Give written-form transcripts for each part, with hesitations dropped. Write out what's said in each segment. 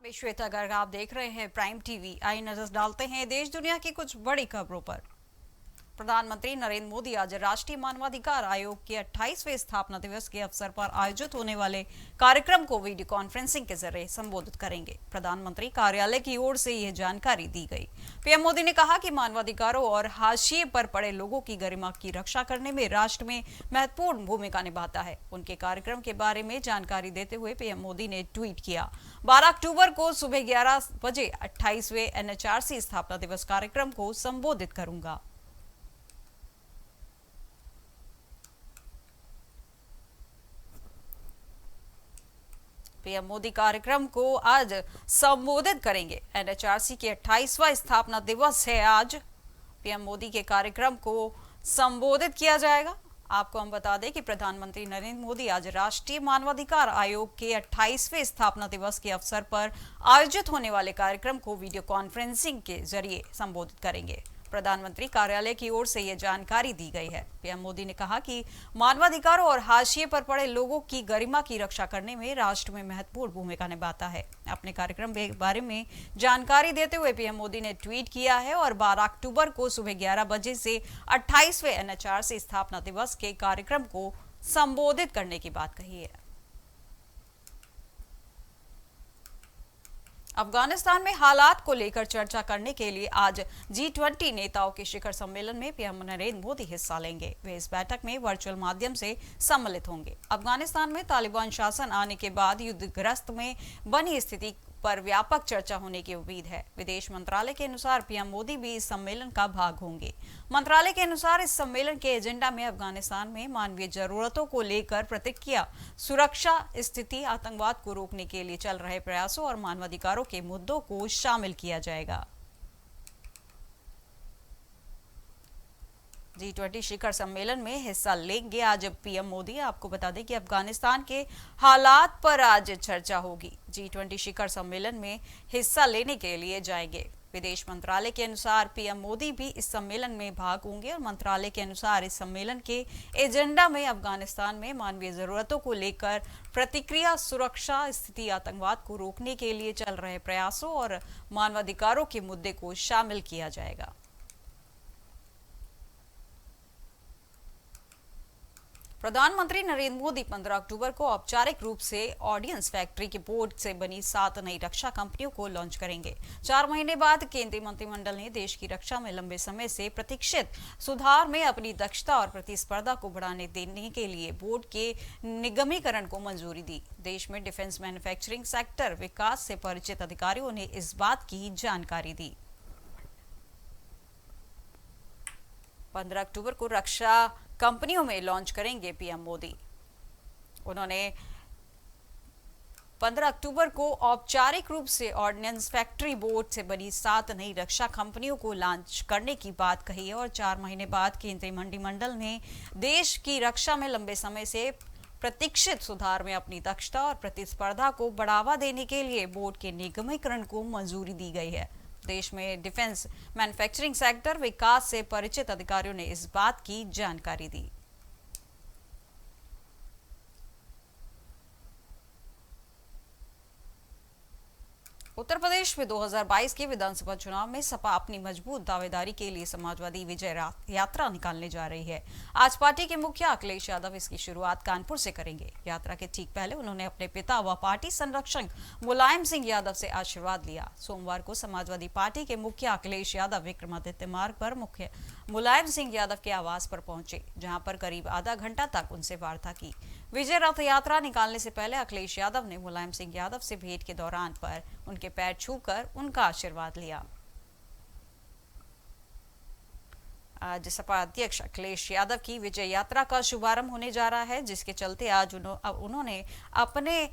मैं श्वेता गर्ग, आप देख रहे हैं प्राइम टीवी। आई नजर डालते हैं देश दुनिया की कुछ बड़ी खबरों पर। प्रधानमंत्री नरेंद्र मोदी आज राष्ट्रीय मानवाधिकार आयोग के 28वें स्थापना दिवस के अवसर पर आयोजित होने वाले कार्यक्रम को वीडियो कॉन्फ्रेंसिंग के जरिए संबोधित करेंगे। प्रधानमंत्री कार्यालय की ओर से यह जानकारी दी गई। पीएम मोदी ने कहा कि मानवाधिकारों और हाशिए पर पड़े लोगों की गरिमा की रक्षा करने में राष्ट्र में महत्वपूर्ण भूमिका निभाता है। उनके कार्यक्रम के बारे में जानकारी देते हुए पीएम मोदी ने ट्वीट किया, 12 अक्टूबर को सुबह 11 बजे 28वें एनएचआरसी स्थापना दिवस कार्यक्रम को संबोधित करूंगा। पीएम मोदी कार्यक्रम को आज संबोधित करेंगे। एनएचआरसी के 28वां स्थापना दिवस है आज। पीएम मोदी के कार्यक्रम को संबोधित किया जाएगा। आपको हम बता दें कि प्रधानमंत्री नरेंद्र मोदी आज राष्ट्रीय मानवाधिकार आयोग के 28वें स्थापना दिवस के अवसर पर आयोजित होने वाले कार्यक्रम को वीडियो कॉन्फ्रेंसिंग के जरिए संबोधित करेंगे। प्रधानमंत्री कार्यालय की ओर से यह जानकारी दी गई है। पीएम मोदी ने कहा कि मानवाधिकारों और हाशिए पर पड़े लोगों की गरिमा की रक्षा करने में राष्ट्र में महत्वपूर्ण भूमिका निभाता है। अपने कार्यक्रम के बारे में जानकारी देते हुए पीएम मोदी ने ट्वीट किया है और 12 अक्टूबर को सुबह 11 बजे से 28वें एनएचआरसी स्थापना दिवस के कार्यक्रम को संबोधित करने की बात कही है। अफगानिस्तान में हालात को लेकर चर्चा करने के लिए आज G20 नेताओं के शिखर सम्मेलन में पीएम नरेंद्र मोदी हिस्सा लेंगे। वे इस बैठक में वर्चुअल माध्यम से सम्मिलित होंगे। अफगानिस्तान में तालिबान शासन आने के बाद युद्धग्रस्त में बनी स्थिति पर व्यापक चर्चा होने की उम्मीद है। विदेश मंत्रालय के अनुसार पीएम मोदी भी इस सम्मेलन का भाग होंगे। मंत्रालय के अनुसार इस सम्मेलन के एजेंडा में अफगानिस्तान में मानवीय जरूरतों को लेकर प्रतिक्रिया, सुरक्षा स्थिति, आतंकवाद को रोकने के लिए चल रहे प्रयासों और मानवाधिकारों के मुद्दों को शामिल किया जाएगा। G20 शिखर सम्मेलन में हिस्सा लेंगे आज पीएम मोदी। आपको बता दें कि अफगानिस्तान के हालात पर आज चर्चा होगी। G20 शिखर सम्मेलन में हिस्सा लेने के लिए जाएंगे। विदेश मंत्रालय के अनुसार पीएम मोदी भी इस सम्मेलन में भाग होंगे और मंत्रालय के अनुसार इस सम्मेलन के एजेंडा में अफगानिस्तान में मानवीय जरूरतों को लेकर प्रतिक्रिया, सुरक्षा स्थिति, आतंकवाद को रोकने के लिए चल रहे प्रयासों और मानवाधिकारों के मुद्दे को शामिल किया जाएगा। प्रधानमंत्री नरेंद्र मोदी 15 अक्टूबर को औपचारिक रूप से ऑर्डिनेंस फैक्ट्री के बोर्ड से बनी 7 नई रक्षा कंपनियों को लॉन्च करेंगे। 4 महीने बाद केंद्रीय मंत्रिमंडल ने देश की रक्षा में लंबे समय से प्रतीक्षित सुधार में अपनी दक्षता और प्रतिस्पर्धा को बढ़ाने देने के लिए बोर्ड के निगमीकरण को मंजूरी दी। देश में डिफेंस मैन्युफैक्चरिंग सेक्टर विकास से परिचित अधिकारियों ने इस बात की जानकारी दी। 15 अक्टूबर को रक्षा कंपनियों में लॉन्च करेंगे पीएम मोदी। उन्होंने 15 अक्टूबर को औपचारिक रूप से ऑर्डिनेंस फैक्ट्री बोर्ड से बनी 7 नई रक्षा कंपनियों को लॉन्च करने की बात कही है और 4 महीने बाद केंद्रीय मंत्रिमंडल ने देश की रक्षा में लंबे समय से प्रतीक्षित सुधार में अपनी दक्षता और प्रतिस्पर्धा को बढ़ावा देने के लिए बोर्ड के निगमीकरण को मंजूरी दी गई है। देश में डिफेंस मैन्युफैक्चरिंग सेक्टर विकास से परिचित अधिकारियों ने इस बात की जानकारी दी। उत्तर प्रदेश में 2022 के विधानसभा चुनाव में सपा अपनी मजबूत दावेदारी के लिए समाजवादी विजय यात्रा निकालने जा रही है। आज पार्टी के मुखिया अखिलेश यादव इसकी शुरुआत कानपुर से करेंगे। यात्रा के ठीक पहले उन्होंने अपने पिता व पार्टी संरक्षक मुलायम सिंह यादव से आशीर्वाद लिया। सोमवार को समाजवादी पार्टी के मुखिया अखिलेश यादव विक्रमादित्य मार्ग पर मुख्य मुलायम सिंह यादव के आवास पर पहुंचे, जहां पर करीब आधा घंटा तक उनसे वार्ता की। विजय रथ यात्रा निकालने से पहले अखिलेश यादव ने मुलायम सिंह यादव से भेंट के दौरान पर उनके पैर छूकर उनका आशीर्वाद लिया। आज सपा अध्यक्ष अखिलेश यादव की विजय यात्रा का शुभारंभ होने जा रहा है, जिसके चलते आज उन्होंने अपने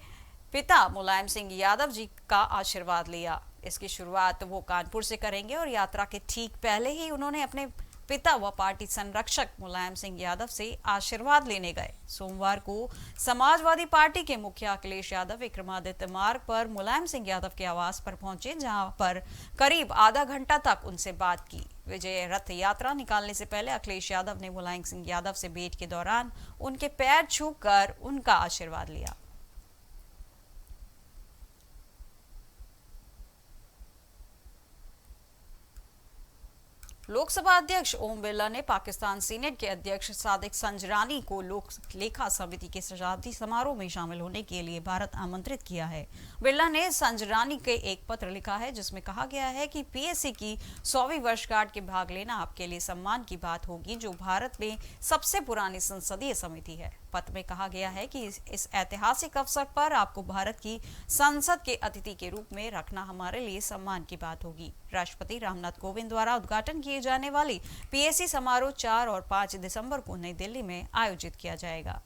पिता मुलायम सिंह यादव जी का आशीर्वाद लिया। इसकी शुरुआत वो कानपुर से करेंगे और यात्रा के ठीक पहले ही उन्होंने अपने पिता व पार्टी संरक्षक मुलायम सिंह यादव से आशीर्वाद लेने गए। सोमवार को समाजवादी पार्टी के मुखिया अखिलेश यादव विक्रमादित्य मार्ग पर मुलायम सिंह यादव के आवास पर पहुंचे, जहां पर करीब आधा घंटा तक उनसे बात की। विजय रथ यात्रा निकालने से पहले अखिलेश यादव ने मुलायम सिंह यादव से भेंट के दौरान उनके पैर छूकर उनका आशीर्वाद लिया। लोकसभा अध्यक्ष ओम बिरला ने पाकिस्तान सीनेट के अध्यक्ष सादिक संजरानी को लोक लेखा समिति के शताब्दी समारोह में शामिल होने के लिए भारत आमंत्रित किया है। बिरला ने संजरानी के एक पत्र लिखा है जिसमें कहा गया है कि पीएससी की 100वीं वर्षगांठ के भाग लेना आपके लिए सम्मान की बात होगी, जो भारत में सबसे पुरानी संसदीय समिति है। पत्र में कहा गया है कि इस ऐतिहासिक अवसर पर आपको भारत की संसद के अतिथि के रूप में रखना हमारे लिए सम्मान की बात होगी। राष्ट्रपति रामनाथ कोविंद द्वारा उद्घाटन किए जाने वाली पीएससी समारोह 4 और 5 दिसंबर को नई दिल्ली में आयोजित किया जाएगा।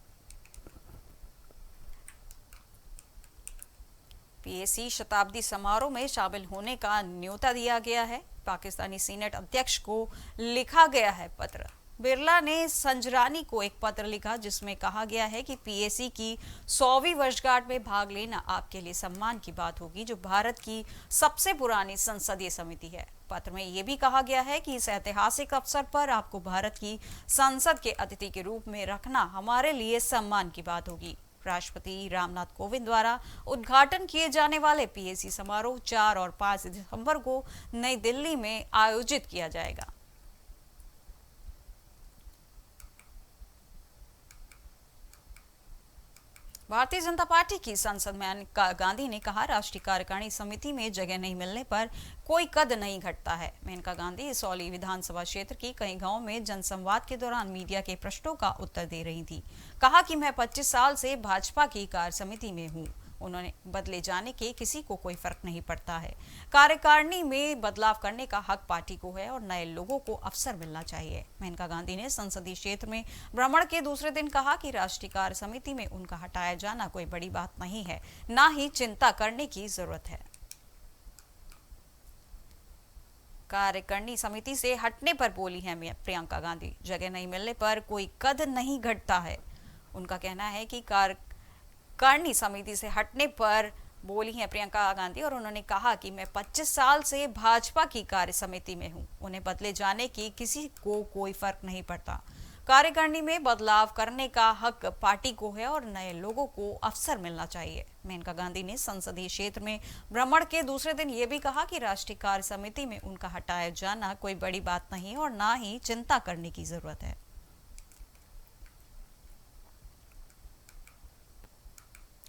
पीएससी शताब्दी समारोह में शामिल होने का न्योता दिया गया है। पाकिस्तानी सीनेट अध्यक्ष को लिखा गया है पत्र। बिरला ने संजरानी को एक पत्र लिखा जिसमें कहा गया है कि पीएससी की 100वीं वर्षगांठ में भाग लेना आपके लिए सम्मान की बात होगी, जो भारत की सबसे पुरानी संसदीय समिति है। पत्र में यह भी कहा गया है कि इस ऐतिहासिक अवसर पर आपको भारत की संसद के अतिथि के रूप में रखना हमारे लिए सम्मान की बात होगी। राष्ट्रपति रामनाथ कोविंद द्वारा उद्घाटन किए जाने वाले पीएससी समारोह 4 और 5 दिसंबर को नई दिल्ली में आयोजित किया जाएगा। भारतीय जनता पार्टी की सांसद मेनका गांधी ने कहा, राष्ट्रीय कार्यकारिणी समिति में जगह नहीं मिलने पर कोई कद नहीं घटता है। मेनका गांधी इसौली विधानसभा क्षेत्र की कई गांवों में जनसंवाद के दौरान मीडिया के प्रश्नों का उत्तर दे रही थी। कहा कि मैं 25 साल से भाजपा की कार्य समिति में हूँ। उन्होंने बदले जाने के किसी को कोई फर्क नहीं पड़ता है। कार्यकारिणी में बदलाव करने का हक पार्टी को है और नए लोगों को अवसर मिलना चाहिए। मेनका गांधी ने संसदीय क्षेत्र में भ्रमण के दूसरे दिन कहा कि राष्ट्रीय कार्य समिति में उनका हटाया जाना कोई बड़ी बात नहीं है, ना ही चिंता करने की जरूरत है। कार्यकारिणी समिति से हटने पर बोली है प्रियंका गांधी, जगह नहीं मिलने पर कोई कद नहीं घटता है। उनका कहना है कि कार्यकारिणी समिति से हटने पर बोली हैं प्रियंका गांधी और उन्होंने कहा कि मैं 25 साल से भाजपा की कार्य समिति में हूं। उन्हें बदले जाने की किसी को कोई फर्क नहीं पड़ता। कार्यकारिणी में बदलाव करने का हक पार्टी को है और नए लोगों को अवसर मिलना चाहिए। मेनका गांधी ने संसदीय क्षेत्र में भ्रमण के दूसरे दिन ये भी कहा कि राष्ट्रीय कार्य समिति में उनका हटाया जाना कोई बड़ी बात नहीं और ना ही चिंता करने की जरूरत है।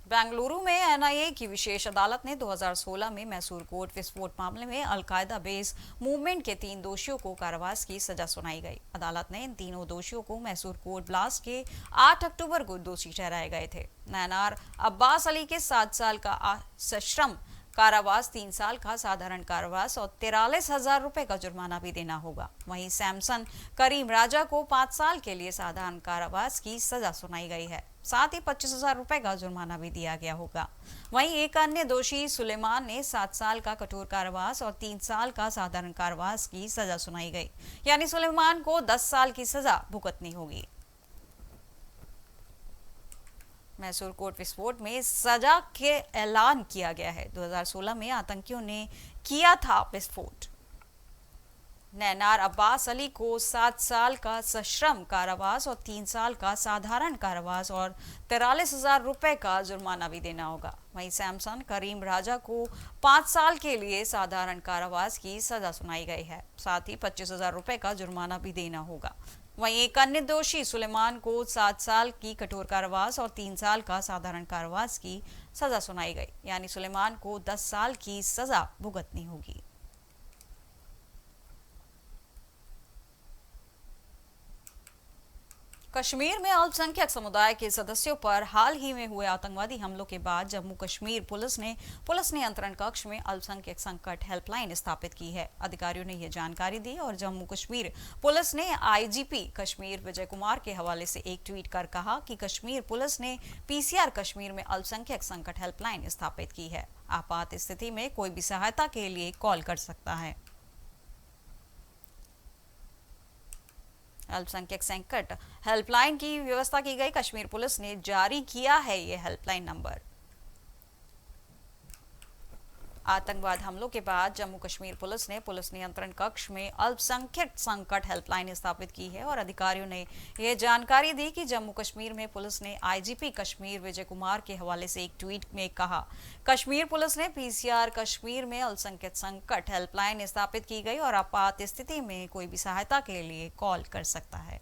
बेंगलुरु में एनआईए की विशेष अदालत ने 2016 में मैसूर कोट विस्फोट मामले में अलकायदा बेस मूवमेंट के 3 दोषियों को कारावास की सजा सुनाई गई। अदालत ने इन तीनों दोषियों को मैसूर कोट ब्लास्ट के 8 अक्टूबर को दोषी ठहराए गए थे। नैनार अब्बास अली के 7 साल का सश्रम कारावास, 3 साल का साधारण कारावास और 43,000 रुपए का जुर्माना भी देना होगा। वहीं सैमसन करीम राजा को 5 साल के लिए साधारण कारावास की सजा सुनाई गई है। साथ ही 25,000 रुपए का जुर्माना भी दिया गया होगा। वहीं एक अन्य दोषी सुलेमान ने 7 साल का कठोर कारावास और 3 साल का साधारण कारावास की सजा सुनाई गई, यानी सुलेमान को 10 साल की सजा भुगतनी होगी। मैसूर कोट विस्फोट में सजा के ऐलान किया गया है। 2016 में आतंकियों ने किया था विस्फोट। नैनार अब्बास अली को 7 साल का सश्रम कारावास और 3 साल का साधारण कारावास और 43,000 रुपए का जुर्माना भी देना होगा। वहीं सैमसन करीम राजा को 5 साल के लिए साधारण कारावास की सजा सुनाई गई है। साथ ही 25,000 रुपए का जुर्माना भी देना होगा। वहीं एक अन्य दोषी सुलेमान को 7 साल की कठोर कारावास और 3 साल का साधारण कारावास की सजा सुनाई गई, यानी सुलेमान को 10 साल की सजा भुगतनी होगी। कश्मीर में अल्पसंख्यक समुदाय के सदस्यों पर हाल ही में हुए आतंकवादी हमलों के बाद जम्मू कश्मीर पुलिस ने नियंत्रण कक्ष में अल्पसंख्यक संकट हेल्पलाइन स्थापित की है। अधिकारियों ने यह जानकारी दी और जम्मू कश्मीर पुलिस ने आईजीपी कश्मीर विजय कुमार के हवाले से एक ट्वीट कर कहा कि कश्मीर पुलिस ने पीसीआर कश्मीर में अल्पसंख्यक संकट हेल्पलाइन स्थापित की है। आपात स्थिति में कोई भी सहायता के लिए कॉल कर सकता है। अल्पसंख्यक संकट हेल्पलाइन की व्यवस्था की गई। कश्मीर पुलिस ने जारी किया है यह हेल्पलाइन नंबर। आतंकवाद हमलों के बाद जम्मू कश्मीर पुलिस ने पुलिस नियंत्रण कक्ष में अल्पसंख्यक संकट हेल्पलाइन स्थापित की है और अधिकारियों ने यह जानकारी दी कि जम्मू कश्मीर में पुलिस ने आईजीपी कश्मीर विजय कुमार के हवाले से एक ट्वीट में कहा, कश्मीर पुलिस ने पीसीआर कश्मीर में अल्पसंख्यक संकट हेल्पलाइन स्थापित की गई और आपात स्थिति में कोई भी सहायता के लिए कॉल कर सकता है।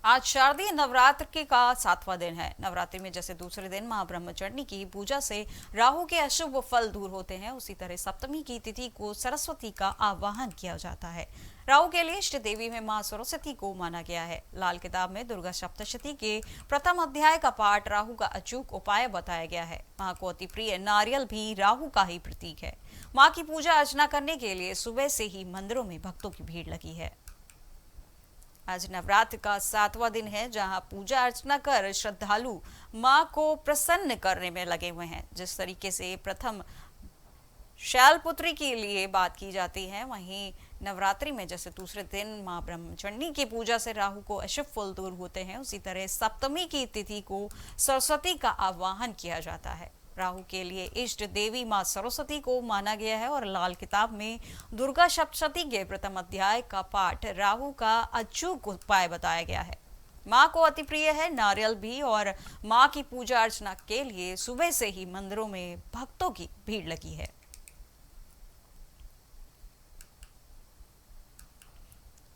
आज शारदीय नवरात्रि का 7वां दिन है। नवरात्रि में जैसे दूसरे दिन मां ब्रह्मचारिणी की पूजा से राहु के अशुभ फल दूर होते हैं, उसी तरह सप्तमी की तिथि को सरस्वती का आवाहन किया जाता है। राहु के लिए इष्ट देवी में मां सरस्वती को माना गया है। लाल किताब में दुर्गा सप्तशती के प्रथम अध्याय का पाठ राहु का अचूक उपाय बताया गया है। मां को अति प्रिय नारियल भी राहु का ही प्रतीक है। मां की पूजा अर्चना करने के लिए सुबह से ही मंदिरों में भक्तों की भीड़ लगी है। आज नवरात्र का 7वां दिन है, जहां पूजा अर्चना कर श्रद्धालु मां को प्रसन्न करने में लगे हुए हैं। जिस तरीके से प्रथम शैलपुत्री के लिए बात की जाती है, वहीं नवरात्रि में जैसे दूसरे दिन मां ब्रह्मचारिणी की पूजा से राहु को अशुभ फल दूर होते हैं, उसी तरह सप्तमी की तिथि को सरस्वती का आवाहन किया जाता है। राहु के लिए इष्ट देवी मां सरस्वती को माना गया है और लाल किताब में दुर्गा सप्तशती के प्रथम अध्याय का पाठ राहु का अचूक उपाय बताया गया है। मां को अति प्रिय है नारियल भी और मां की पूजा अर्चना के लिए सुबह से ही मंदिरों में भक्तों की भीड़ लगी है।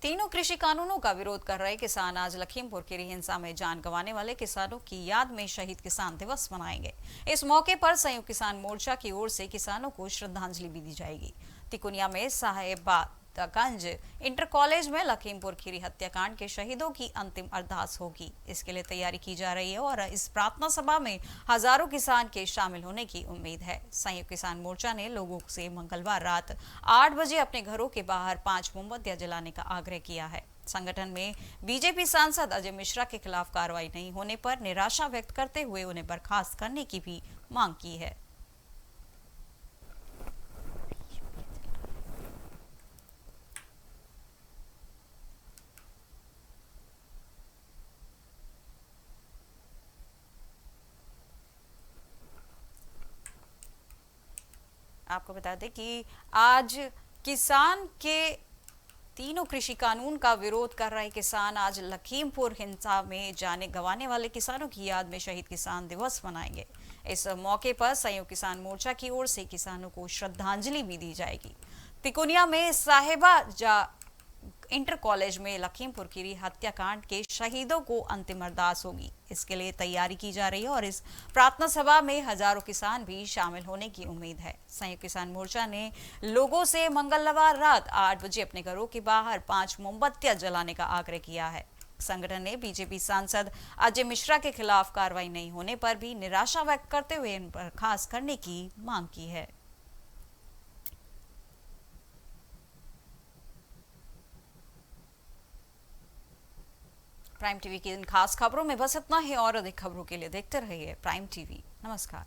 तीनों कृषि कानूनों का विरोध कर रहे किसान आज लखीमपुर खीरी हिंसा में जान गंवाने वाले किसानों की याद में शहीद किसान दिवस मनाएंगे। इस मौके पर संयुक्त किसान मोर्चा की ओर से किसानों को श्रद्धांजलि भी दी जाएगी। तिकोनिया में साहेबागंज इंटर कॉलेज में लखीमपुर खीरी हत्याकांड के शहीदों की अंतिम अरदास होगी। इसके लिए तैयारी की जा रही है और इस प्रार्थना सभा में हजारों किसान के शामिल होने की उम्मीद है। संयुक्त किसान मोर्चा ने लोगों से मंगलवार रात 8 बजे अपने घरों के बाहर 5 मोमबत्तियां जलाने का आग्रह किया है। संगठन में बीजेपी सांसद अजय मिश्रा के खिलाफ कार्रवाई नहीं होने पर निराशा व्यक्त करते हुए उन्हें बर्खास्त करने की भी मांग की है। आपको बता दें कि आज किसान के तीनों कृषि कानून का विरोध कर रहे किसान आज लखीमपुर हिंसा में जाने गंवाने वाले किसानों की याद में शहीद किसान दिवस मनाएंगे। इस मौके पर संयुक्त किसान मोर्चा की ओर से किसानों को श्रद्धांजलि भी दी जाएगी। तिकोनिया में साहेबा इंटर कॉलेज में लखीमपुर खीरी हत्याकांड के शहीदों को अंतिम अरदास होगी। इसके लिए तैयारी की जा रही है और इस प्रार्थना सभा में हजारों किसान भी शामिल होने की उम्मीद है। संयुक्त किसान मोर्चा ने लोगों से मंगलवार रात 8 बजे अपने घरों के बाहर 5 मोमबत्तियां जलाने का आग्रह किया है। संगठन ने बीजेपी सांसद अजय मिश्रा के खिलाफ कार्रवाई नहीं होने पर भी निराशा व्यक्त करते हुए इन पर खास करने की मांग की है। प्राइम टीवी की इन खास खबरों में बस इतना ही और अधिक खबरों के लिए देखते रहिए प्राइम टीवी। नमस्कार।